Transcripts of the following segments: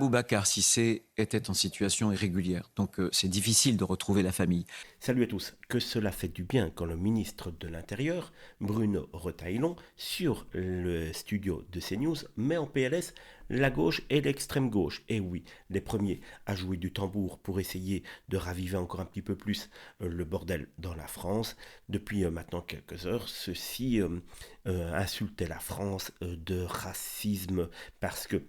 Boubacar Cissé était en situation irrégulière, donc c'est difficile de retrouver la famille. Salut à tous. Que cela fait du bien quand le ministre de l'Intérieur, Bruno Retailleau, sur le studio de CNews, met en PLS la gauche et l'extrême gauche. Et oui, les premiers à jouer du tambour pour essayer de raviver encore un petit peu plus le bordel dans la France. Depuis maintenant quelques heures, ceux-ci insultaient la France de racisme parce que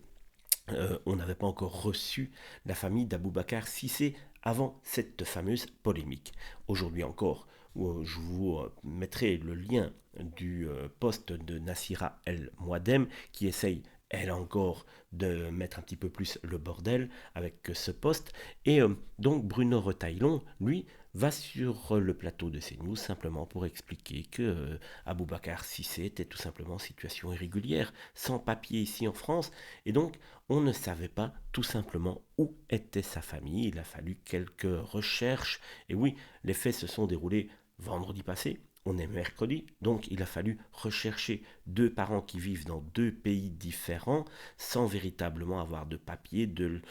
on n'avait pas encore reçu la famille d'Aboubacar Cissé avant cette fameuse polémique. Aujourd'hui encore, je vous mettrai le lien du post de Nassira El Mouadem qui essaye elle encore de mettre un petit peu plus le bordel avec ce poste. Et donc Bruno Retailleau, lui, va sur le plateau de CNews simplement pour expliquer que Aboubacar Cissé était tout simplement en situation irrégulière, sans papier ici en France, et donc on ne savait pas tout simplement où était sa famille. Il a fallu quelques recherches, et oui, les faits se sont déroulés vendredi passé. On est mercredi, donc il a fallu rechercher deux parents qui vivent dans deux pays différents sans véritablement avoir de papier, de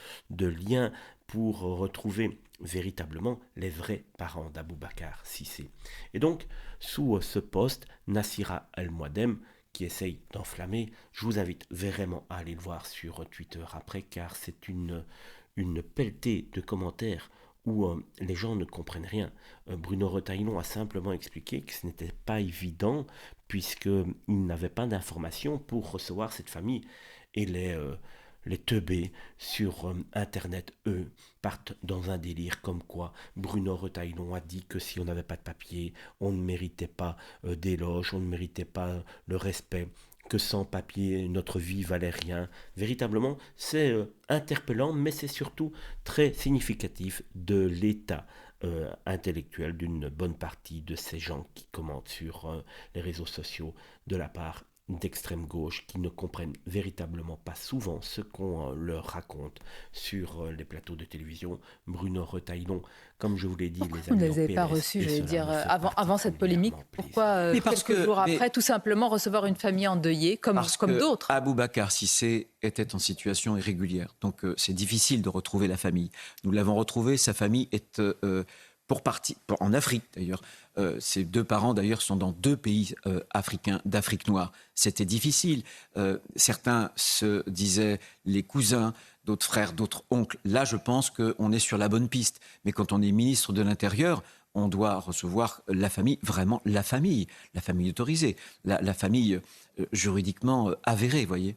lien pour retrouver véritablement les vrais parents d'Aboubacar Cissé. Et donc, sous ce poste, Nassira El-Mouadem, qui essaye d'enflammer, je vous invite vraiment à aller le voir sur Twitter après, car c'est une pelletée de commentaires où les gens ne comprennent rien. Bruno Retailleau a simplement expliqué que ce n'était pas évident puisqu'il n'avait pas d'informations pour recevoir cette famille. Et les teubés sur Internet, eux, partent dans un délire comme quoi Bruno Retailleau a dit que si on n'avait pas de papier, on ne méritait pas d'éloges, on ne méritait pas le respect, que sans papier, notre vie valait rien. Véritablement, c'est interpellant, mais c'est surtout très significatif de l'état intellectuel d'une bonne partie de ces gens qui commentent sur les réseaux sociaux de la part d'extrême gauche qui ne comprennent véritablement pas souvent ce qu'on leur raconte sur les plateaux de télévision. Bruno Retailleau, comme je vous l'ai dit, pourquoi les vous ne amis les avez pas PLS, reçus, et j'allais cela dire, me fait avant cette polémique? particulièrement Pourquoi, plaisir. quelques jours après, tout simplement recevoir une famille endeuillée, comme d'autres? Aboubacar Cissé était en situation irrégulière, donc c'est difficile de retrouver la famille. Nous l'avons retrouvé, sa famille est pour partie en Afrique d'ailleurs. Ses deux parents d'ailleurs sont dans deux pays africains d'Afrique noire. C'était difficile. Certains se disaient les cousins, d'autres frères, d'autres oncles. Là, je pense qu'on est sur la bonne piste. Mais quand on est ministre de l'Intérieur, on doit recevoir la famille, vraiment la famille autorisée, la famille juridiquement avérée, voyez.